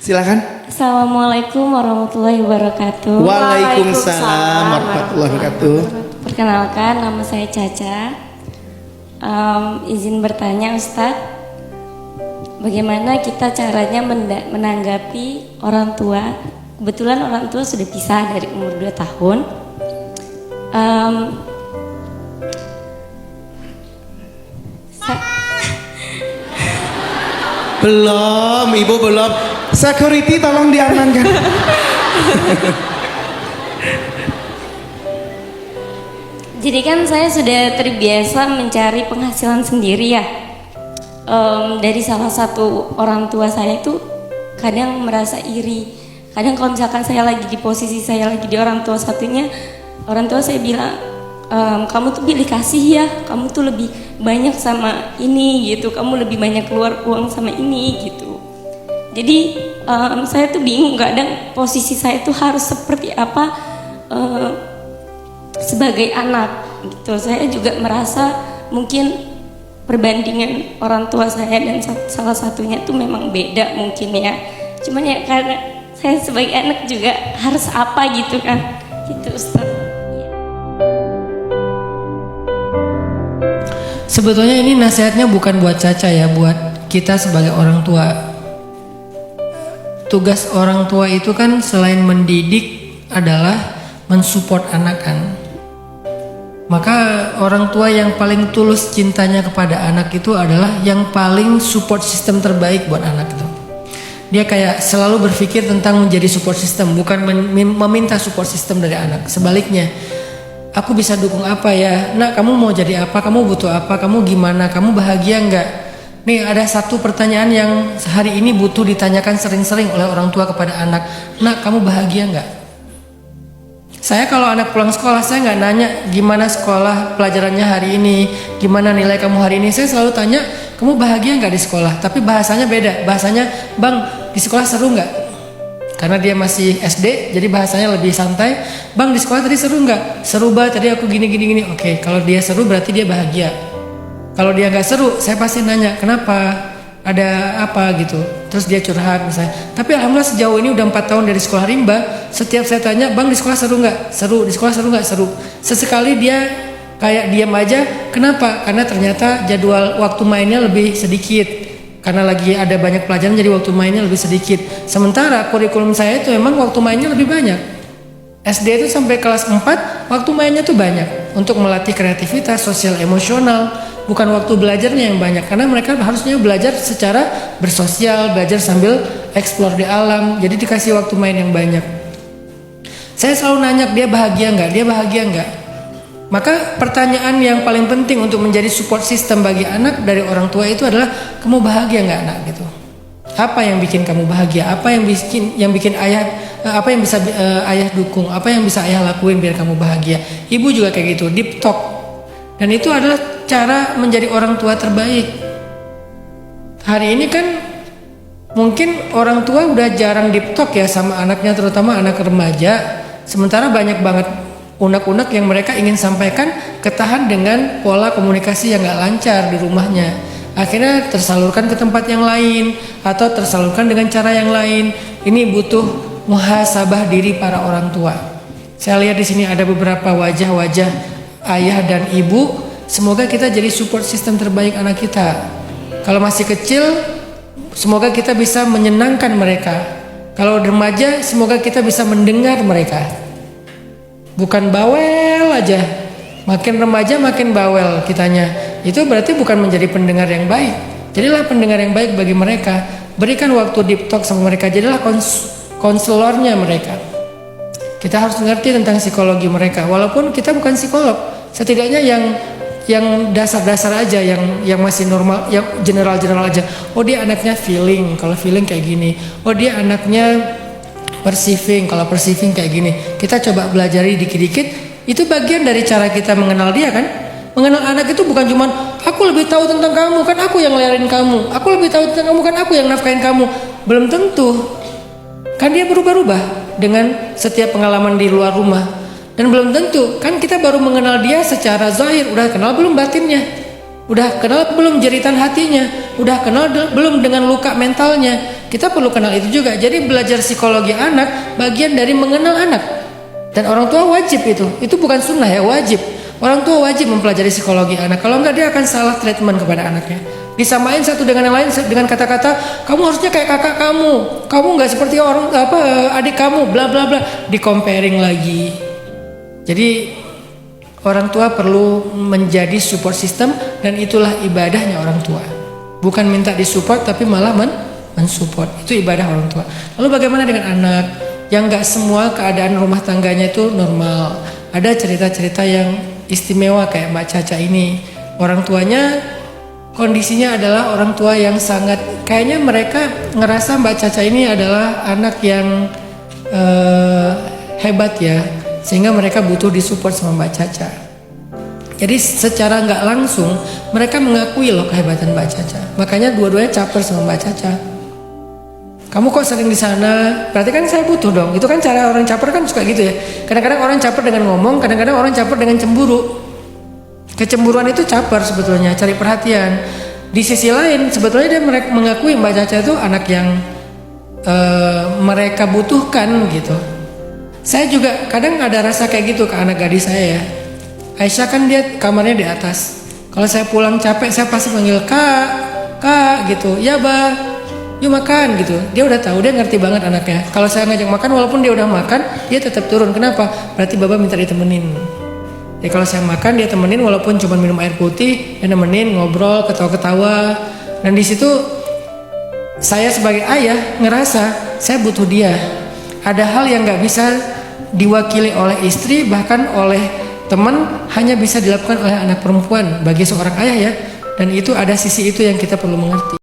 Silakan. Assalamualaikum warahmatullahi wabarakatuh. Waalaikumsalam warahmatullahi wabarakatuh. Perkenalkan, nama saya Caca. Izin bertanya Ustadz, bagaimana kita caranya menanggapi orang tua? Kebetulan orang tua sudah pisah dari umur 2 tahun. Belum, Ibu belum. Security tolong diamankan. Jadi kan saya sudah terbiasa mencari penghasilan sendiri ya. Dari salah satu orang tua saya itu kadang merasa iri. Kadang kalau misalkan saya lagi di posisi saya lagi di orang tua satunya, orang tua saya bilang, kamu tuh pilih kasih ya, kamu tuh lebih banyak sama ini gitu, kamu lebih banyak keluar uang sama ini gitu. Jadi saya tuh bingung kadang posisi saya tuh harus seperti apa sebagai anak gitu. Saya juga merasa mungkin perbandingan orang tua saya dan salah satunya tuh memang beda mungkin ya. Cuman ya karena saya sebagai anak juga harus apa gitu kan, gitu Ustaz. Sebetulnya ini nasihatnya bukan buat Caca ya, buat kita sebagai orang tua. Tugas orang tua itu kan selain mendidik adalah mensupport anak kan. Maka orang tua yang paling tulus cintanya kepada anak itu adalah yang paling support system terbaik buat anak itu. Dia kayak selalu berpikir tentang menjadi support system, bukan meminta support system dari anak. Sebaliknya, aku bisa dukung apa ya? Nak, kamu mau jadi apa? Kamu butuh apa? Kamu gimana? Kamu bahagia nggak? Nih ada satu pertanyaan yang hari ini butuh ditanyakan sering-sering oleh orang tua kepada anak. Nak, kamu bahagia nggak? Saya kalau anak pulang sekolah, saya nggak nanya gimana sekolah pelajarannya hari ini, gimana nilai kamu hari ini. Saya selalu tanya, kamu bahagia nggak di sekolah? Tapi bahasanya beda. Bahasanya, bang, di sekolah seru nggak? Karena dia masih SD, jadi bahasanya lebih santai. Bang, di sekolah tadi seru nggak? Seru banget, tadi aku gini. Oke, kalau dia seru berarti dia bahagia. Kalau dia nggak seru, saya pasti nanya, kenapa? Ada apa gitu? Terus dia curhat misalnya. Tapi alhamdulillah sejauh ini udah 4 tahun dari sekolah rimba, setiap saya tanya, bang di sekolah seru nggak? Seru. Di sekolah seru nggak? Seru. Sesekali dia kayak diam aja. Kenapa? Karena ternyata jadwal waktu mainnya lebih sedikit. Karena lagi ada banyak pelajaran jadi waktu mainnya lebih sedikit. Sementara kurikulum saya itu memang waktu mainnya lebih banyak. SD itu sampai kelas 4 waktu mainnya tuh banyak. Untuk melatih kreativitas, sosial, emosional. Bukan waktu belajarnya yang banyak. Karena mereka harusnya belajar secara bersosial, belajar sambil eksplor di alam. Jadi dikasih waktu main yang banyak. Saya selalu nanya dia bahagia nggak? Dia bahagia nggak? Maka pertanyaan yang paling penting untuk menjadi support system bagi anak dari orang tua itu adalah, kamu bahagia nggak anak gitu? Apa yang bikin kamu bahagia? Apa yang bikin ayah, apa yang bisa ayah dukung? Apa yang bisa ayah lakuin biar kamu bahagia? Ibu juga kayak gitu, deep talk. Dan itu adalah cara menjadi orang tua terbaik. Hari ini kan mungkin orang tua udah jarang deep talk ya sama anaknya, terutama anak remaja. Sementara banyak banget unek-unek yang mereka ingin sampaikan ketahan dengan pola komunikasi yang gak lancar di rumahnya. Akhirnya tersalurkan ke tempat yang lain atau tersalurkan dengan cara yang lain. Ini butuh muhasabah diri para orang tua. Saya lihat di sini ada beberapa wajah-wajah ayah dan ibu. Semoga kita jadi support system terbaik anak kita. Kalau masih kecil, semoga kita bisa menyenangkan mereka. Kalau remaja, semoga kita bisa mendengar mereka. Bukan bawel aja. Makin remaja makin bawel kitanya. Itu berarti bukan menjadi pendengar yang baik. Jadilah pendengar yang baik bagi mereka. Berikan waktu deep talk sama mereka. Jadilah konselornya mereka. Kita harus mengerti tentang psikologi mereka. Walaupun kita bukan psikolog, setidaknya yang dasar-dasar aja, yang masih normal, yang general aja. Oh dia anaknya feeling, kalau feeling kayak gini. Oh dia anaknya perceiving, kalau perceiving kayak gini. Kita coba belajari dikit-dikit. Itu bagian dari cara kita mengenal dia kan. Mengenal anak itu bukan cuma aku lebih tahu tentang kamu, kan aku yang ngelayarin kamu. Aku lebih tahu tentang kamu, kan aku yang nafkahin kamu. Belum tentu. Kan dia berubah-ubah dengan setiap pengalaman di luar rumah. Dan belum tentu, kan kita baru mengenal dia secara zahir. Udah kenal belum batinnya? Udah kenal belum jeritan hatinya? Udah kenal belum dengan luka mentalnya? kita perlu kenal itu juga. Jadi belajar psikologi anak bagian dari mengenal anak. Dan orang tua wajib itu bukan sunnah ya, wajib. Orang tua wajib mempelajari psikologi anak. Kalau enggak dia akan salah treatment kepada anaknya. Disamain satu dengan yang lain dengan kata-kata kamu harusnya kayak kakak kamu nggak seperti adik kamu, bla bla bla, di comparing lagi. Jadi orang tua perlu menjadi support system dan itulah ibadahnya orang tua. Bukan minta disupport tapi malah mensupport. Itu ibadah orang tua. Lalu bagaimana dengan anak yang nggak semua keadaan rumah tangganya itu normal? Ada cerita-cerita yang istimewa kayak Mbak Caca ini. Orang tuanya kondisinya adalah orang tua yang sangat, kayaknya mereka ngerasa Mbak Caca ini adalah anak yang hebat ya, sehingga mereka butuh disupport sama Mbak Caca. Jadi secara nggak langsung mereka mengakui loh kehebatan Mbak Caca. Makanya dua-duanya caper sama Mbak Caca. Kamu kok sering di sana? Berarti kan saya butuh dong. Itu kan cara orang caper kan suka gitu ya. Kadang-kadang orang caper dengan ngomong, kadang-kadang orang caper dengan cemburu. Kecemburuan itu caper sebetulnya, cari perhatian. Di sisi lain sebetulnya dia mengakui Mbak Caca itu anak yang mereka butuhkan gitu. Saya juga kadang ada rasa kayak gitu ke anak gadis saya ya. Aisyah kan dia kamarnya di atas. Kalau saya pulang capek saya pasti panggil kak gitu. Ya bah, yuk makan gitu. Dia udah tahu, dia ngerti banget anaknya. Kalau saya ngajak makan walaupun dia udah makan, dia tetap turun. Kenapa? Berarti baba minta ditemenin. Ya kalau saya makan dia temenin walaupun cuma minum air putih, dia nemenin, ngobrol, ketawa-ketawa. Dan di situ saya sebagai ayah ngerasa saya butuh dia. Ada hal yang nggak bisa diwakili oleh istri, bahkan oleh teman, hanya bisa dilakukan oleh anak perempuan bagi seorang ayah ya. Dan itu ada sisi itu yang kita perlu mengerti.